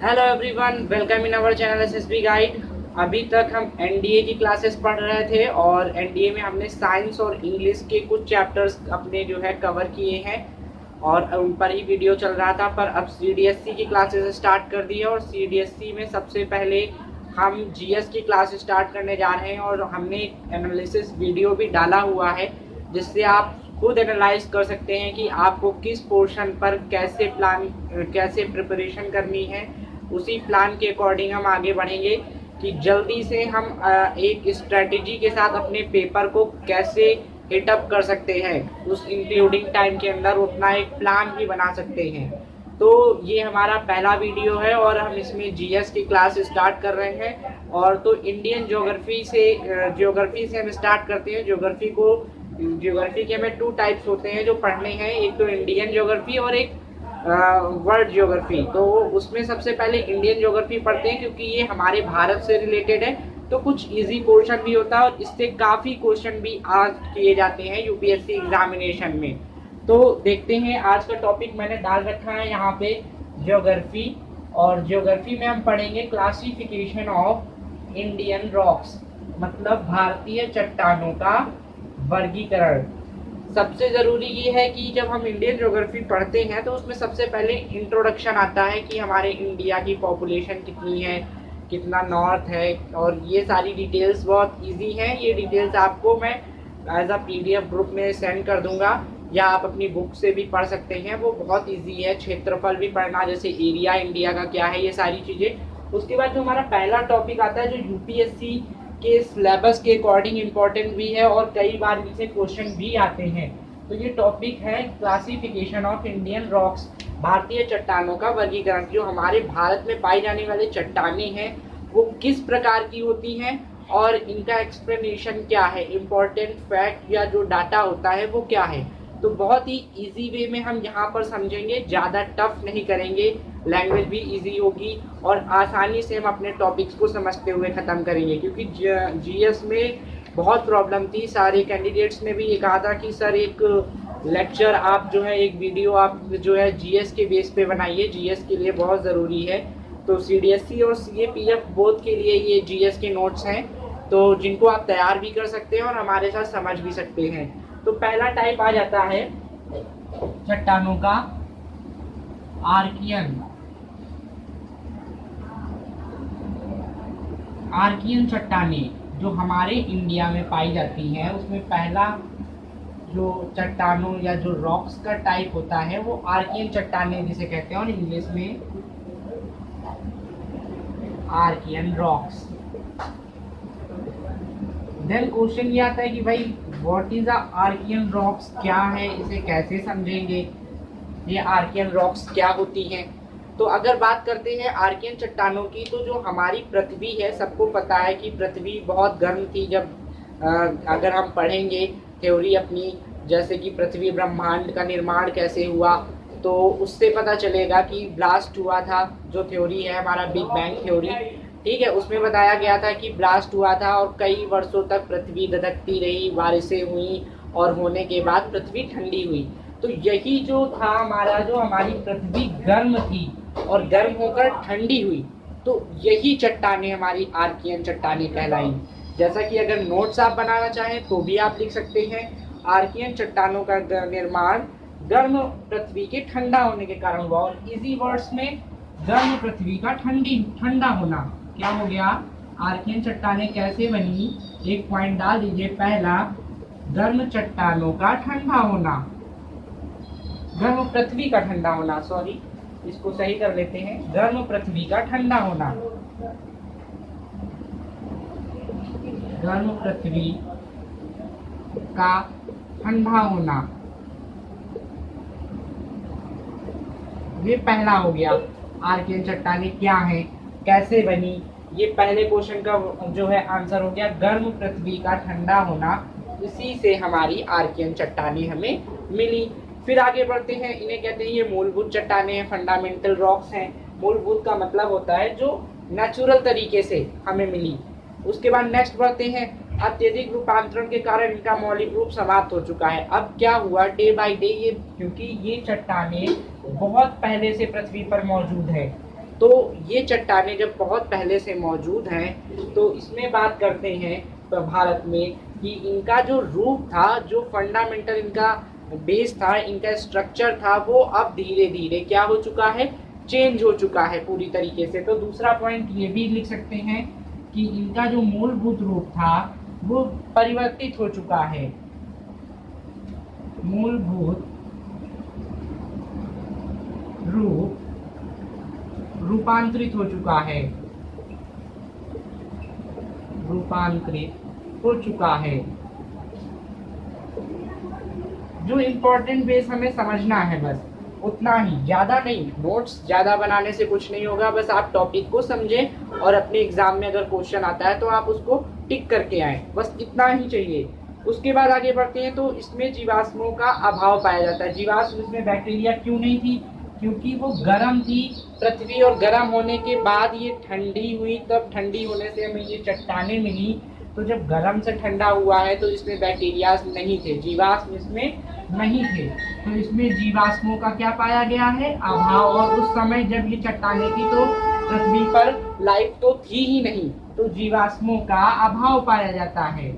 Hello everyone, welcome in our channel SSB guide. अभी तक हम एनडीए की क्लासेस पढ़ रहे थे और एनडीए में हमने साइंस और इंग्लिश के कुछ चैप्टर्स अपने जो है कवर किए हैं और उन पर ही वीडियो चल रहा था। पर अब सीडीएससी की क्लासेस स्टार्ट कर दी है और सीडीएससी में सबसे पहले हम जीएस की क्लास स्टार्ट करने जा रहे हैं और हमने एनालिसिस वीडियो भी डाला हुआ है जिससे आप खुद एनालाइज कर सकते हैं कि आपको किस पोर्शन पर कैसे प्रिपरेशन करनी है। उसी प्लान के अकॉर्डिंग हम आगे बढ़ेंगे कि जल्दी से हम एक स्ट्रेटजी के साथ अपने पेपर को कैसे हिटअप कर सकते हैं, उस इंक्लूडिंग टाइम के अंदर अपना एक प्लान भी बना सकते हैं। तो ये हमारा पहला वीडियो है और हम इसमें जीएस की क्लास स्टार्ट कर रहे हैं। और तो इंडियन ज्योग्राफी से हम स्टार्ट करते हैं। ज्योग्राफी के हमें 2 टाइप्स होते हैं जो पढ़ने हैं, एक तो इंडियन ज्योग्राफी और एक वर्ल्ड ज्योग्राफी। तो उसमें सबसे पहले इंडियन ज्योग्राफी पढ़ते हैं क्योंकि ये हमारे भारत से रिलेटेड है, तो कुछ इजी पोर्शन भी होता है और इससे काफ़ी क्वेश्चन भी आज किए जाते हैं यूपीएससी एग्जामिनेशन में। तो देखते हैं, आज का टॉपिक मैंने डाल रखा है यहाँ पे ज्योग्राफी। और ज्योग्राफी में हम पढ़ेंगे क्लासिफिकेशन ऑफ इंडियन रॉक्स, मतलब भारतीय चट्टानों का वर्गीकरण। सबसे ज़रूरी ये है कि जब हम इंडियन ज्योग्राफी पढ़ते हैं तो उसमें सबसे पहले इंट्रोडक्शन आता है कि हमारे इंडिया की पॉपुलेशन कितनी है, कितना नॉर्थ है, और ये सारी डिटेल्स बहुत इजी हैं। ये डिटेल्स आपको मैं एज अ पीडीएफ ग्रुप में सेंड कर दूंगा या आप अपनी बुक से भी पढ़ सकते हैं। वो बहुत इजी है। क्षेत्रफल भी पढ़ना, जैसे एरिया इंडिया का क्या है, ये सारी चीज़ें। उसके बाद जो हमारा पहला टॉपिक आता है जो यूपीएससी के सिलेबस के अकॉर्डिंग इम्पोर्टेंट भी है और कई बार इनसे क्वेश्चन भी आते हैं। तो ये टॉपिक है क्लासिफिकेशन ऑफ इंडियन रॉक्स, भारतीय चट्टानों का वर्गीकरण। जो हमारे भारत में पाई जाने वाले चट्टानें हैं वो किस प्रकार की होती हैं और इनका एक्सप्लेनेशन क्या है, इम्पोर्टेंट फैक्ट या जो डाटा होता है वो क्या है। तो बहुत ही इजी वे में हम यहाँ पर समझेंगे, ज़्यादा टफ नहीं करेंगे, लैंग्वेज भी इजी होगी और आसानी से हम अपने टॉपिक्स को समझते हुए ख़त्म करेंगे। क्योंकि जीएस में बहुत प्रॉब्लम थी, सारे कैंडिडेट्स ने भी ये कहा था कि सर एक लेक्चर आप जो है, एक वीडियो आप जो है जीएस के बेस पे बनाइए, जीएस के लिए बहुत ज़रूरी है। तो सीडीएससी और सीएपीएफ बोथ के लिए ये जीएस के नोट्स हैं, तो जिनको आप तैयार भी कर सकते हैं और हमारे साथ समझ भी सकते हैं। तो पहला टाइप आ जाता है चट्टानों का आर्कियन चट्टानें जो हमारे इंडिया में पाई जाती हैं। उसमें पहला जो चट्टानों या जो रॉक्स का टाइप होता है वो आर्कियन चट्टानें जिसे कहते हैं और इंग्लिश में आर्कियन रॉक्स। देन क्वेश्चन ये आता है कि भाई व्हाट इज आर्कियन रॉक्स, क्या है, इसे कैसे समझेंगे, ये आर्कियन रॉक्स क्या होती हैं। तो अगर बात करते हैं आर्कियन चट्टानों की, तो जो हमारी पृथ्वी है, सबको पता है कि पृथ्वी बहुत गर्म थी। जब अगर हम पढ़ेंगे थ्योरी अपनी, जैसे कि पृथ्वी ब्रह्मांड का निर्माण कैसे हुआ, तो उससे पता चलेगा कि ब्लास्ट हुआ था। जो थ्योरी है हमारा बिग बैंग थ्योरी, ठीक है, उसमें बताया गया था कि ब्लास्ट हुआ था और कई वर्षों तक पृथ्वी धधकती रही, बारिशें हुई और होने के बाद पृथ्वी ठंडी हुई। तो यही जो था हमारा, जो हमारी पृथ्वी गर्म थी और गर्म होकर ठंडी हुई, तो यही चट्टानें हमारी आर्कियन चट्टानें कहलाई। जैसा कि अगर नोट्स आप बनाना चाहें तो भी आप लिख सकते हैं, आर्कियन चट्टानों का निर्माण गर्म पृथ्वी के ठंडा होने के कारण हुआ। और इजी वर्ड्स में गर्म पृथ्वी का ठंडा होना क्या हो गया। आर्कियन चट्टानें कैसे बनी, एक पॉइंट डाल दीजिए। पहला, गर्म चट्टानों का ठंडा होना, गर्म पृथ्वी का ठंडा होना, सॉरी इसको सही कर लेते हैं, गर्म पृथ्वी का ठंडा होना, गर्म पृथ्वी का ठंडा होना, ये पहला हो गया। आर्कियन चट्टानें क्या है, कैसे बनी, ये पहले क्वेश्चन का जो है आंसर हो गया, गर्म पृथ्वी का ठंडा होना। इसी से हमारी आर्कियन चट्टानें हमें मिली। फिर आगे बढ़ते हैं, इन्हें कहते हैं ये मूलभूत चट्टानें हैं, फंडामेंटल रॉक्स हैं। मूलभूत का मतलब होता है जो नेचुरल तरीके से हमें मिली। उसके बाद नेक्स्ट बढ़ते हैं, अत्यधिक रूपांतरण के कारण इनका मौलिक रूप समाप्त हो चुका है। अब क्या हुआ, डे बाय डे ये, क्योंकि ये चट्टानें बहुत पहले से पृथ्वी पर मौजूद है, तो ये चट्टानें जब बहुत पहले से मौजूद हैं तो इसमें बात करते हैं भारत में कि इनका जो रूप था, जो फंडामेंटल इनका बेस था, इनका स्ट्रक्चर था, वो अब धीरे धीरे क्या हो चुका है, चेंज हो चुका है पूरी तरीके से। तो दूसरा पॉइंट ये भी लिख सकते हैं कि इनका जो मूलभूत रूप था वो परिवर्तित हो चुका है, मूलभूत रूप रूपांतरित हो चुका है, रूपांतरित हो चुका है। जो इम्पोर्टेंट बेस हमें समझना है बस उतना ही, ज़्यादा नहीं। नोट्स ज़्यादा बनाने से कुछ नहीं होगा, बस आप टॉपिक को समझें और अपने एग्जाम में अगर क्वेश्चन आता है तो आप उसको टिक करके आएँ, बस इतना ही चाहिए। उसके बाद आगे बढ़ते हैं। तो इसमें जीवाश्मों का अभाव पाया जाता है। जीवाश्म इसमें बैक्टीरिया क्यों नहीं थी? क्योंकि वो गर्म थी पृथ्वी, और गर्म होने के बाद ये ठंडी हुई, तब ठंडी होने से हमें ये चट्टानें मिली। तो जब गर्म से ठंडा हुआ है तो इसमें बैक्टीरिया नहीं थे, जीवाश्म इसमें नहीं थे, तो इसमें जीवाश्मों का क्या पाया गया है, अभाव। और उस समय जब ये चट्टानें थी तो पृथ्वी पर लाइफ तो थी ही नहीं, तो जीवाश्मों का अभाव पाया जाता है।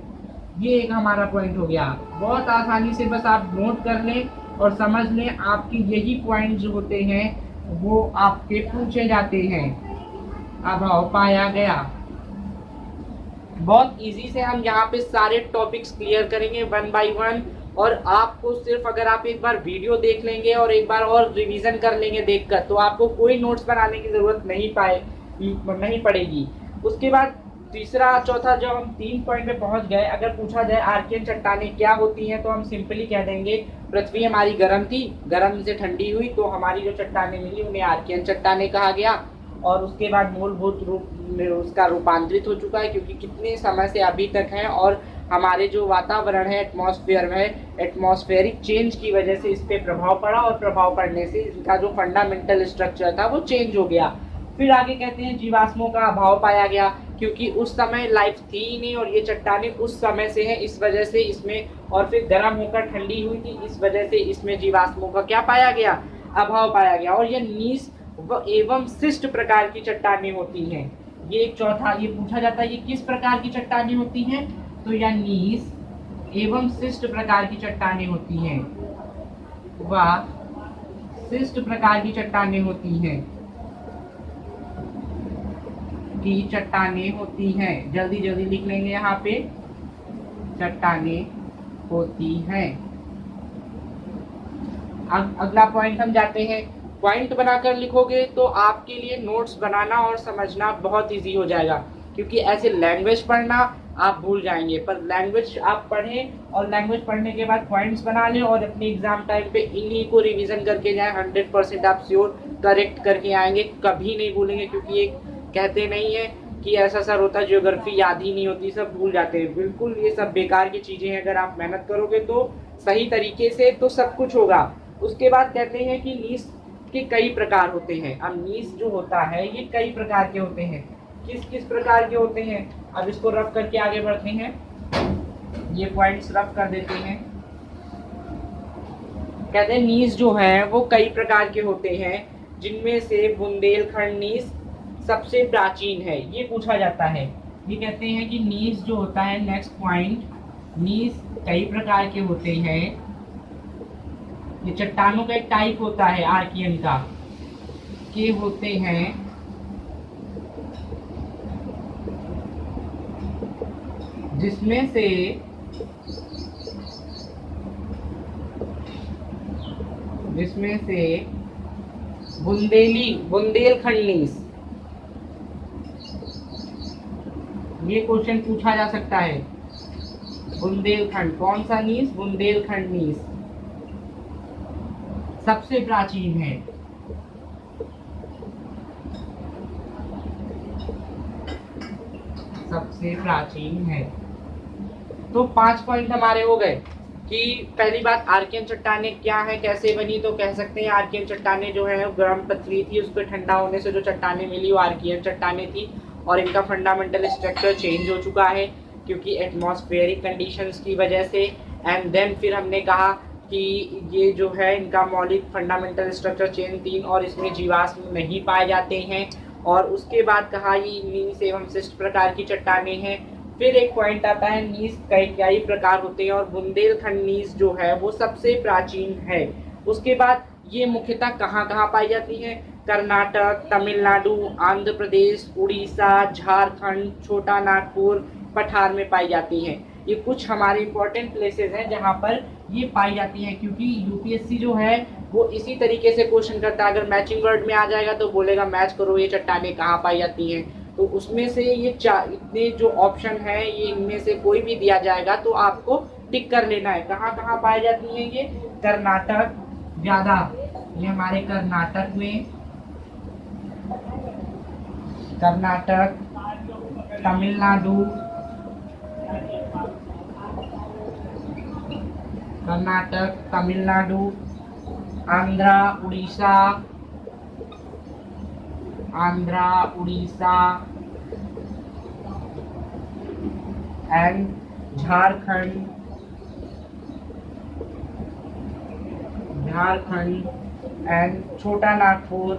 ये एक हमारा पॉइंट हो गया। बहुत आसानी से बस आप नोट कर लें और समझ लें, आपके यही पॉइंट जो होते हैं वो आपके पूछे जाते हैं। अभाव पाया गया। बहुत इजी से हम यहाँ पे सारे टॉपिक्स क्लियर करेंगे वन बाय वन, और आपको सिर्फ अगर आप एक बार वीडियो देख लेंगे और एक बार और रिवीजन कर लेंगे देखकर, तो आपको कोई नोट्स बनाने की जरूरत नहीं पड़ेगी। उसके बाद तीसरा चौथा, जब हम 3 पॉइंट पे पहुंच गए, अगर पूछा जाए आर्कियन चट्टानें क्या होती हैं, तो हम सिंपली कह देंगे पृथ्वी हमारी गर्म थी, गर्म से ठंडी हुई, तो हमारी जो चट्टानें मिली उन्हें आर्कियन चट्टानें कहा गया। और उसके बाद मूलभूत रूप में उसका रूपांतरित हो चुका है, क्योंकि कितने समय से अभी तक है, और हमारे जो वातावरण है, एटमॉस्फेयर में एटमॉस्फेरिक चेंज की वजह से इस पर प्रभाव पड़ा, और प्रभाव पड़ने से इसका जो फंडामेंटल स्ट्रक्चर था वो चेंज हो गया। फिर आगे कहते हैं जीवाश्मों का अभाव पाया गया, क्योंकि उस समय लाइफ थी ही नहीं, और ये चट्टानें उस समय से हैं, इस वजह से इसमें, और फिर गर्म होकर ठंडी हुई थी, इस वजह से इसमें जीवाश्मों का क्या पाया गया, अभाव पाया गया। और ये नीस एवं शिष्ट प्रकार की चट्टानें होती हैं। ये एक चौथा, ये पूछा जाता है ये किस प्रकार की चट्टानें होती हैं, तो यह नीस एवं शिष्ट प्रकार की चट्टानें होती हैं, वह शिष्ट प्रकार की चट्टानें होती हैं, की चट्टानें होती हैं। जल्दी जल्दी लिख लेंगे यहाँ पे, चट्टानें होती हैं। अब अगला पॉइंट हम जाते हैं। पॉइंट बनाकर लिखोगे तो आपके लिए नोट्स बनाना और समझना बहुत इजी हो जाएगा, क्योंकि ऐसे लैंग्वेज पढ़ना आप भूल जाएंगे, पर लैंग्वेज आप पढ़ें और लैंग्वेज पढ़ने के बाद पॉइंट्स बना लें और अपने एग्जाम टाइम पे इन्हीं को रिवीजन करके जाएं। 100% आप श्योर करेक्ट करके आएंगे, कभी नहीं भूलेंगे। क्योंकि एक कहते नहीं है कि ऐसा सर होता है ज्योग्राफी याद ही नहीं होती, सब भूल जाते हैं। बिल्कुल ये सब बेकार की चीज़ें हैं, अगर आप मेहनत करोगे तो सही तरीके से तो सब कुछ होगा। उसके बाद कहते हैं कि नीस के कई प्रकार होते हैं। अब नीस जो होता है ये कई प्रकार के होते हैं। किस किस प्रकार के होते हैं, अब इसको रफ करके आगे बढ़ते हैं। ये पॉइंट्स रफ कर देते हैं। कहते हैं नीस जो है वो कई प्रकार के होते हैं, जिनमें से बुंदेलखंड नीस सबसे प्राचीन है, ये पूछा जाता है। ये कहते हैं कि नीस जो होता है, नेक्स्ट पॉइंट, नीस कई प्रकार के होते हैं। ये चट्टानों का एक टाइप होता है आर्कियन का, के होते हैं जिसमें से बुंदेलखंड नीस, ये क्वेश्चन पूछा जा सकता है। बुंदेलखंड, कौन सा नीस, बुंदेलखंड नीस सबसे प्राचीन है। सबसे प्राचीन है। तो 5 पॉइंट हमारे हो गए कि पहली बात आर्कियन चट्टानें क्या है, कैसे बनी। तो कह सकते हैं आर्कियन चट्टानें जो है गर्म पृथ्वी थी, उस पर ठंडा होने से जो चट्टानें मिली वो आर्कियन चट्टानें थी, और इनका फंडामेंटल स्ट्रक्चर चेंज हो चुका है क्योंकि एटमॉस्फेरिक कंडीशंस की वजह से। एंड देन फिर हमने कहा कि ये जो है इनका मौलिक फंडामेंटल स्ट्रक्चर चेन 3 और इसमें जीवाश्म नहीं पाए जाते हैं। और उसके बाद कहा ये नीस एवं शिष्ट प्रकार की चट्टानें हैं। फिर एक पॉइंट आता है नीस कई प्रकार होते हैं और बुंदेलखंड नीस जो है वो सबसे प्राचीन है। उसके बाद ये मुख्यतः कहाँ कहाँ पाई जाती है? कर्नाटक, तमिलनाडु, आंध्र प्रदेश, उड़ीसा, झारखंड, छोटा नागपुर, पठार में पाई जाती हैं। ये कुछ हमारे इंपॉर्टेंट प्लेसेस हैं जहाँ पर ये पाई जाती हैं, क्योंकि यूपीएससी जो है वो इसी तरीके से क्वेश्चन करता है। अगर मैचिंग वर्ड में आ जाएगा तो बोलेगा मैच करो ये चट्टानें कहाँ पाई जाती हैं। तो उसमें से ये इतने जो ऑप्शन है ये इनमें से कोई भी दिया जाएगा तो आपको टिक कर लेना है। कहाँ कहाँ पाई जाती हैं ये? कर्नाटक ज्यादा, ये हमारे कर्नाटक में, कर्नाटक, तमिलनाडु, कर्नाटक, तमिलनाडु, आंध्रा, उड़ीसा, आंध्रा, उड़ीसा एंड झारखंड, झारखंड एंड छोटा नागपुर,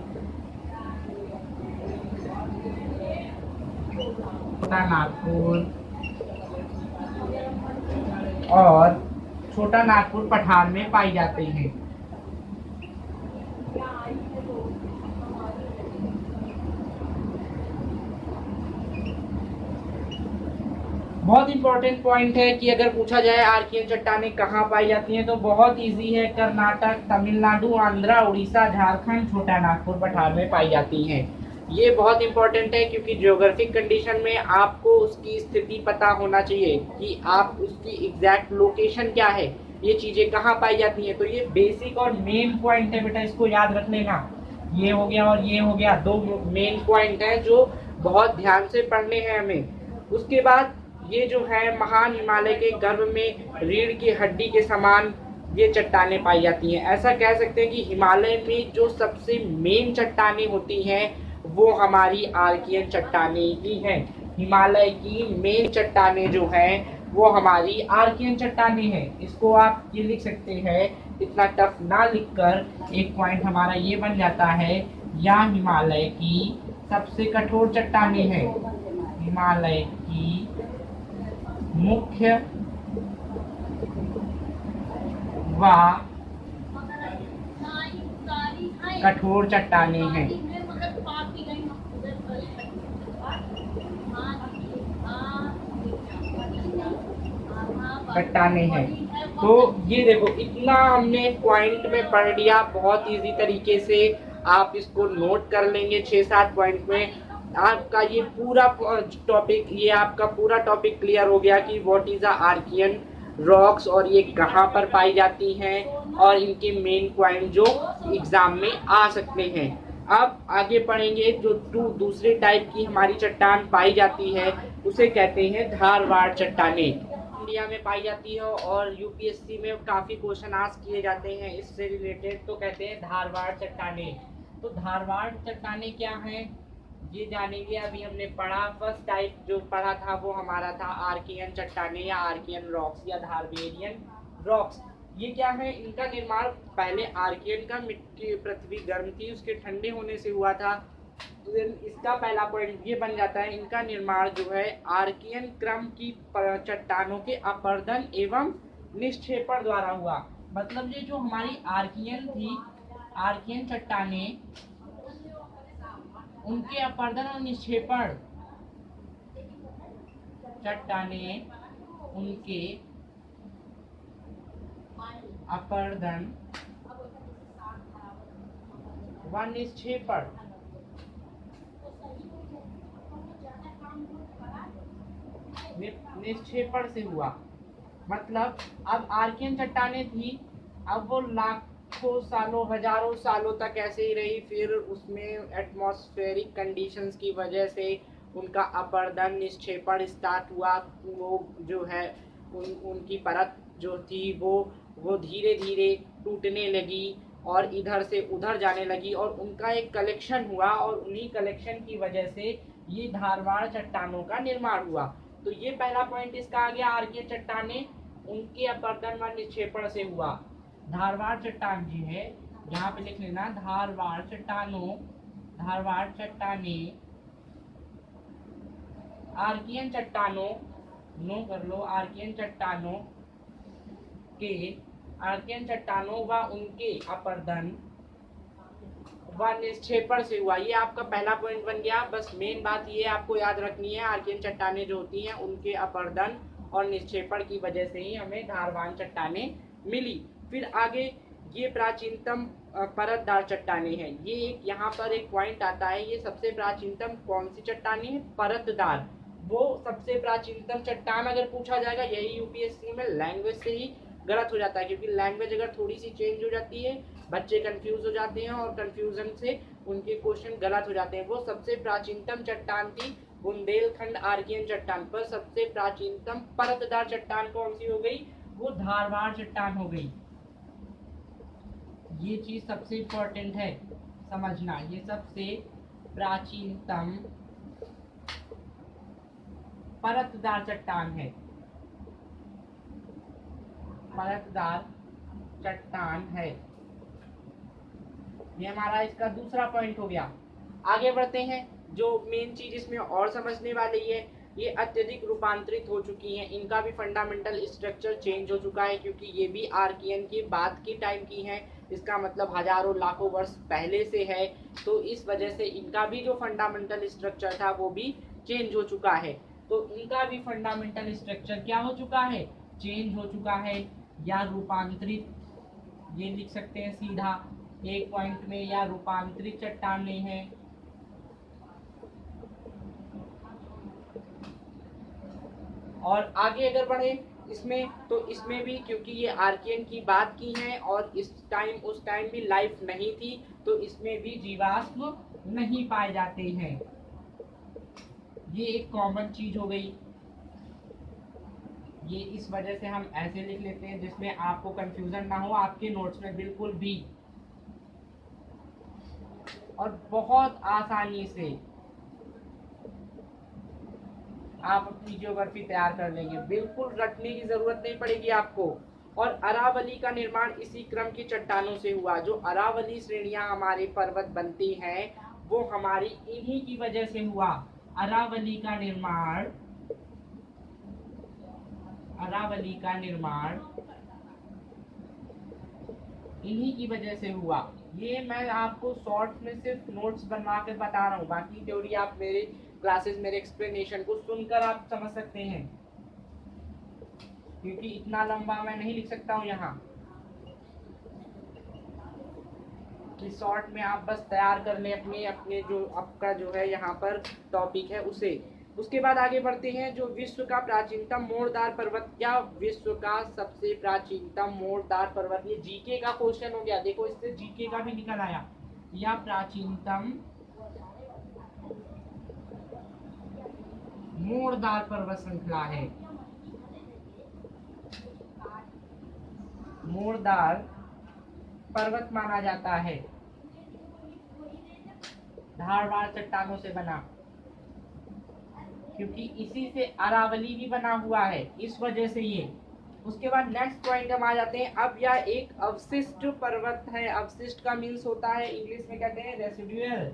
छोटा नागपुर और छोटा नागपुर पठार में पाई जाते हैं। बहुत इंपॉर्टेंट पॉइंट है कि अगर पूछा जाए आर्कियन चट्टानें कहाँ पाई जाती हैं तो बहुत इजी है, कर्नाटक, तमिलनाडु, आंध्रा, उड़ीसा, झारखंड, छोटा नागपुर पठार में पाई जाती हैं। ये बहुत इंपॉर्टेंट है क्योंकि ज्योग्राफिक कंडीशन में आपको उसकी स्थिति पता होना चाहिए कि आप उसकी एग्जैक्ट लोकेशन क्या है, ये चीजें कहाँ पाई जाती हैं। तो ये बेसिक और मेन पॉइंट है बेटा, इसको याद रख लेना। ये हो गया और ये हो गया, दो मेन पॉइंट है जो बहुत ध्यान से पढ़ने हैं हमें। उसके बाद ये जो है महान हिमालय के गर्भ में रीढ़ की हड्डी के समान ये चट्टानें पाई जाती हैं। ऐसा कह सकते हैं कि हिमालय में जो सबसे मेन चट्टानें होती हैं वो हमारी आर्कियन चट्टानें ही हैं। हिमालय की मेन चट्टानें जो हैं वो हमारी आर्कियन चट्टानें हैं। इसको आप ये लिख सकते हैं, इतना टफ ना लिखकर एक पॉइंट हमारा ये बन जाता है, या हिमालय की सबसे कठोर चट्टानें हैं। हिमालय की मुख्य व कठोर चट्टानें हैं। चट्टानें हैं। तो ये देखो इतना हमने पॉइंट में पढ़ लिया, बहुत इजी तरीके से आप इसको नोट कर लेंगे 6-7 पॉइंट में। आपका ये पूरा टॉपिक, ये आपका पूरा टॉपिक क्लियर हो गया कि what is a Archaean rocks और ये कहाँ पर पाई जाती हैं और इनके मेन पॉइंट जो एग्जाम में आ सकते हैं। अब आगे पढ़ेंगे जो दूसरे टाइप की हमारी चट्टान पाई जाती है उसे कहते हैं धारवाड़ चट्टानें। इंडिया में पाई जाती है और यूपीएससी में काफ़ी क्वेश्चन आस्क किए जाते हैं इससे रिलेटेड, तो कहते हैं धारवाड़ चट्टानें। तो धारवाड़ चट्टानें क्या हैं ये जानेंगे। अभी हमने पढ़ा फर्स्ट टाइप जो पढ़ा था वो हमारा था आर्कियन चट्टानें या आर्कियन रॉक्स या धारवेरियन रॉक्स। ये क्या है, इनका निर्माण पहले आर्कियन का मिट्टी पृथ्वी गर्म थी उसके ठंडे होने से हुआ था। तो इसका पहला पॉइंट ये बन जाता है, इनका निर्माण जो है आर्कियन क्रम की चट्टानों के अपरदन एवं निक्षेपण द्वारा हुआ। मतलब ये जो हमारी आर्कियन थी, आर्कियन चट्टानें, उनके अपरदन और निक्षेपण, चट्टानें उनके अपरदन व निक्षेपण निक्षेपण से हुआ। मतलब अब आर्कियन चट्टानें थी, अब वो लाखों सालों हजारों सालों तक ऐसे ही रही, फिर उसमें एटमॉस्फेरिक कंडीशंस की वजह से उनका अपरदन निक्षेपण स्टार्ट हुआ। वो जो है उनकी परत जो थी वो धीरे धीरे टूटने लगी और इधर से उधर जाने लगी और उनका एक कलेक्शन हुआ और उन्हीं कलेक्शन की वजह से ये धारवाड़ चट्टानों का निर्माण हुआ। तो ये पहला पॉइंट इसका आ गया, आर्कियन चट्टानें उनके अपरदन व निक्षेपण से हुआ। धारवाड़ चट्टान जी है, यहाँ पे लिख लेना धारवाड़ चट्टानों, धारवाड़ चट्टाने, आर्कियन चट्टानों, नो कर लो, आर्कियन चट्टानों के, आर्कियन चट्टानों व उनके अपर्दन व निक्षेपण से हुआ। ये आपका पहला पॉइंट बन गया। बस मेन बात ये आपको याद रखनी है, आर्कियन चट्टानें जो होती हैं उनके अपर्दन और निक्षेपण की वजह से ही हमें धारवाड़ चट्टानें मिली। फिर आगे ये प्राचीनतम परतदार चट्टानें हैं। ये एक यहाँ पर एक पॉइंट आता है, ये सबसे प्राचीनतम कौन सी चट्टानें हैं? परतदार। वो सबसे प्राचीनतम चट्टान अगर पूछा जाएगा, यही यूपीएससी में लैंग्वेज से ही गलत हो जाता है, क्योंकि लैंग्वेज अगर थोड़ी सी चेंज हो जाती है बच्चे कंफ्यूज हो जाते हैं और कंफ्यूजन से उनके क्वेश्चन गलत हो जाते हैं। वो सबसे प्राचीनतम चट्टान थी बुंदेलखंड आर्कियन चट्टान पर। सबसे प्राचीनतम परतदार चट्टान कौन सी हो गई? वो धारवाड़ चट्टान हो गई। ये चीज सबसे इंपॉर्टेंट है समझना, ये सबसे प्राचीनतम परतदार चट्टान है, परतदार चट्टान है। ये हमारा इसका दूसरा पॉइंट हो गया। आगे बढ़ते हैं। जो मेन चीज इसमें और समझने वाली है, ये अत्यधिक रूपांतरित हो चुकी हैं, इनका भी फंडामेंटल स्ट्रक्चर चेंज हो चुका है, क्योंकि ये भी आर्कियन के बाद के टाइम की हैं। इसका मतलब हजारों लाखों वर्ष पहले से है, तो इस वजह से इनका भी जो फंडामेंटल स्ट्रक्चर था वो भी चेंज हो चुका है। तो इनका भी फंडामेंटल स्ट्रक्चर क्या हो चुका है? चेंज हो चुका है या रूपांतरित, ये लिख सकते हैं सीधा एक पॉइंट में, या रूपांतरित चट्टानें हैं। और आगे अगर बढ़े इसमें, तो इसमें भी क्योंकि ये आर्कियन की बात की हैं और उस टाइम भी लाइफ नहीं थी, तो इसमें भी जीवाश्म नहीं पाए जाते हैं। ये एक कॉमन चीज हो गई। ये इस वजह से हम ऐसे लिख लेते हैं जिसमें आपको कंफ्यूजन ना हो आपके नोट्स में बिल्कुल भी, और बहुत आसानी से आप अपनी ज्योग्राफी तैयार कर लेंगे, बिल्कुल रटने की जरूरत नहीं पड़ेगी आपको। और अरावली का निर्माण इसी क्रम की चट्टानों से हुआ। जो अरावली श्रेणियां हमारे पर्वत बनती हैं वो हमारी इन्हीं की वजह से हुआ। अरावली का निर्माण, अरावली का निर्माण इन्हीं की वजह से हुआ। ये मैं आपको शॉर्ट में सिर्फ नोट्स बनवा कर बता रहा हूँ, बाकी थ्योरी आप मेरे क्लासेस, मेरे एक्सप्लेनेशन को सुनकर आप समझ सकते हैं, क्योंकि इतना लंबा मैं नहीं लिख सकता हूँ यहाँ। इस शॉर्ट में आप बस तैयार कर लें अपने अपने जो आपका जो है यहाँ पर टॉपिक है उसे। उसके बाद आगे बढ़ते हैं। जो विश्व का प्राचीनतम मोड़दार पर्वत, क्या विश्व का सबसे प्राचीनतम मोड़दार पर्वत? ये जीके का क्वेश्चन हो गया, देखो इससे जीके का भी निकल आया। या प्राचीनतम मोड़दार पर्वत श्रृंखला है, मोड़दार पर्वत माना जाता है, धारवाड़ चट्टानों से बना, क्योंकि इसी से अरावली भी बना हुआ है, इस वजह से ये। उसके बाद नेक्स्ट पॉइंट हम आ जाते हैं। अब यह एक अवशिष्ट पर्वत है। अवशिष्ट का मीन्स होता है, इंग्लिश में कहते हैं रेसिडुअल,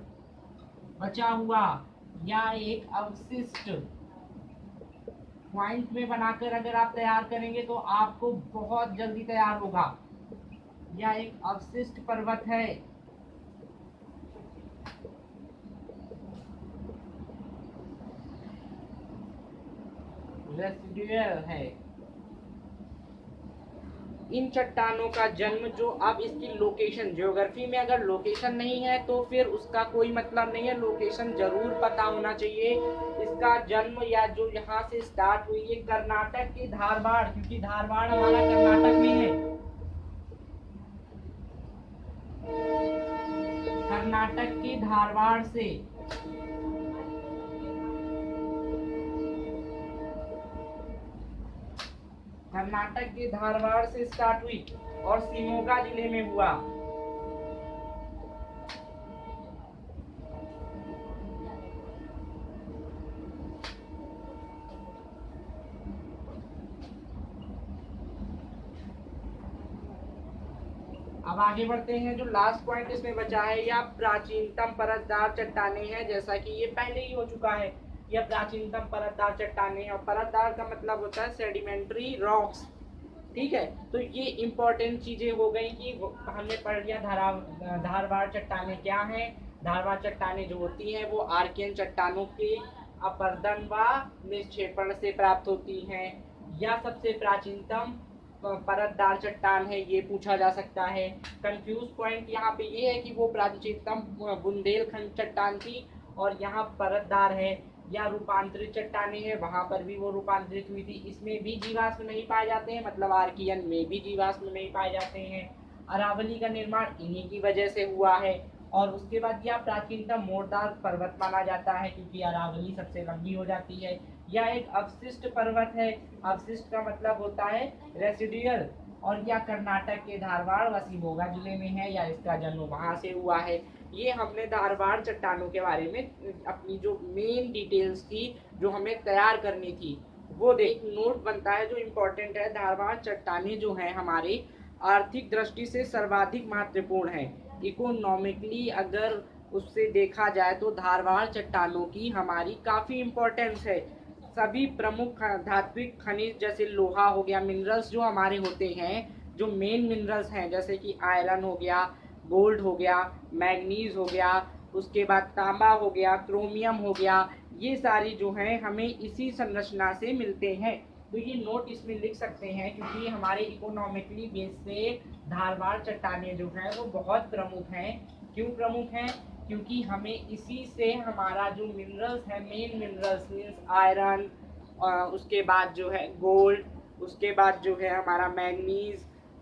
बचा हुआ, या एक अवशिष्ट। पॉइंट में बनाकर अगर आप तैयार करेंगे तो आपको बहुत जल्दी तैयार होगा। यह एक अवशिष्ट पर्वत है। रेसिडुअल है। इन चट्टानों का जन्म, जो अब इसकी लोकेशन, ज्योग्राफी में अगर लोकेशन नहीं है तो फिर उसका कोई मतलब नहीं है, लोकेशन जरूर पता होना चाहिए। इसका जन्म या जो यहाँ से स्टार्ट हुई है कर्नाटक के धारवाड़, क्योंकि धारवाड़ हमारा कर्नाटक में है, कर्नाटक के धारवाड़ से कर्नाटक के धारवाड़ से स्टार्ट हुई और शिमोगा जिले में हुआ। अब आगे बढ़ते हैं। जो लास्ट पॉइंट इसमें बचा है, या प्राचीनतम परतदार चट्टानें हैं, जैसा कि ये पहले ही हो चुका है। यह प्राचीनतम परतदार चट्टानें, और परतदार का मतलब होता है सेडिमेंट्री रॉक्स। ठीक है, तो ये इंपॉर्टेंट चीजें हो गई कि हमने पढ़ लिया धारवाड़ चट्टानें क्या हैं। धारवाड़ चट्टानें जो होती हैं वो आर्कियन चट्टानों के अपरदन व निक्षेपण से प्राप्त होती हैं। या सबसे प्राचीनतम परतदार चट्टान है, ये पूछा जा सकता है। कंफ्यूज पॉइंट यहाँ पे ये है कि वो प्राचीनतम बुंदेलखंड चट्टान थी और यहाँ परतदार है। या रूपांतरित चट्टानें हैं, वहां पर भी वो रूपांतरित हुई थी, इसमें भी जीवाश्म नहीं पाए जाते हैं, मतलब आर्कियन में भी जीवाश्म नहीं पाए जाते हैं। अरावली का निर्माण इन्हीं की वजह से हुआ है। और उसके बाद यह प्राचीनतम मोरदार पर्वत माना जाता है, क्योंकि अरावली सबसे लंबी हो जाती है। यह एक अवशिष्ट पर्वत है। अवशिष्ट का मतलब होता है रेसिडुअल, और यह कर्नाटक के धारवाड़ व शिमोगा जिले में है, या इसका जन्म वहां से हुआ है। ये हमने धारवाड़ चट्टानों के बारे में अपनी जो मेन डिटेल्स थी, जो हमें तैयार करनी थी, वो देख नोट बनता है जो इम्पोर्टेंट है। धारवाड़ चट्टानें जो है हमारी आर्थिक दृष्टि से सर्वाधिक महत्वपूर्ण है। इकोनॉमिकली अगर उससे देखा जाए तो धारवाड़ चट्टानों की हमारी काफ़ी इम्पोर्टेंस है। सभी प्रमुख धात्विक खनिज जैसे लोहा हो गया, मिनरल्स जो हमारे होते हैं, जो मेन मिनरल्स हैं, जैसे कि आयरन हो गया, गोल्ड हो गया, मैग्नीज हो गया, उसके बाद तांबा हो गया, क्रोमियम हो गया, ये सारी जो हैं हमें इसी संरचना से मिलते हैं। तो ये नोट इसमें लिख सकते हैं, क्योंकि हमारे इकोनॉमिकली बेस से धारवाड़ चट्टानें जो हैं वो बहुत प्रमुख हैं। क्यों प्रमुख हैं? क्योंकि हमें इसी से हमारा जो मिनरल्स है, मेन मिनरल्स मीन्स आयरन, उसके बाद जो है गोल्ड, उसके बाद जो है हमारा मैग्नीज,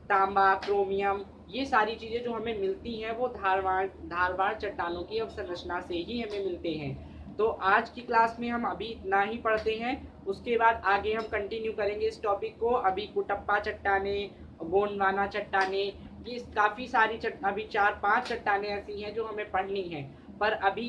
तांबा, क्रोमियम, ये सारी चीज़ें जो हमें मिलती हैं वो धारवाड़ चट्टानों की अवसंरचना से ही हमें मिलते हैं। तो आज की क्लास में हम अभी इतना ही पढ़ते हैं, उसके बाद आगे हम कंटिन्यू करेंगे इस टॉपिक को। अभी कुटप्पा चट्टानें, गोंडवाना चट्टानें, ये काफ़ी सारी अभी 4-5 चट्टानें ऐसी हैं जो हमें पढ़नी हैं। पर अभी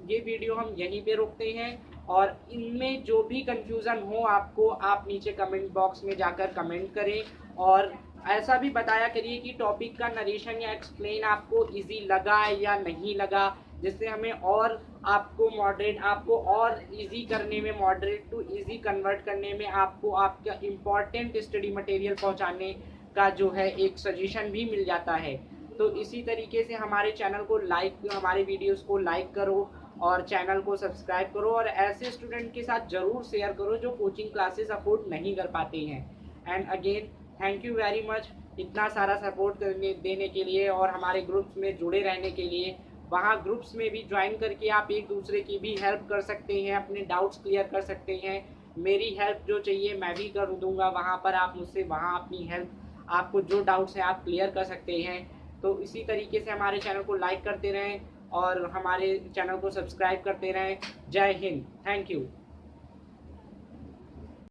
ये वीडियो हम यहीं पे रोकते हैं, और इनमें जो भी कंफ्यूजन हो आपको, आप नीचे कमेंट बॉक्स में जाकर कमेंट करें, और ऐसा भी बताया करिए कि टॉपिक का नरेशन या एक्सप्लेन आपको इजी लगा या नहीं लगा, जिससे हमें और आपको और इजी करने में, मॉडरेट टू इजी कन्वर्ट करने में, आपको आपका इम्पॉर्टेंट स्टडी मटेरियल पहुंचाने का जो है एक सजेशन भी मिल जाता है। तो इसी तरीके से हमारे चैनल को हमारे वीडियोस को लाइक करो और चैनल को सब्सक्राइब करो, और ऐसे स्टूडेंट के साथ ज़रूर शेयर करो जो कोचिंग क्लासेस अफोर्ड नहीं कर पाते हैं। And again thank you very much इतना सारा सपोर्ट देने के लिए, और हमारे ग्रुप्स में जुड़े रहने के लिए। वहाँ ग्रुप्स में भी ज्वाइन करके आप एक दूसरे की भी हेल्प कर सकते हैं, अपने डाउट्स क्लियर कर सकते हैं। मेरी हेल्प जो चाहिए मैं भी कर दूंगा वहाँ पर, आप मुझसे वहाँ अपनी हेल्प, आपको जो डाउट्स हैं आप क्लियर कर सकते हैं। तो इसी तरीके से हमारे चैनल को लाइक करते रहें और हमारे चैनल को सब्सक्राइब करते रहें। जय हिंद, थैंक यू।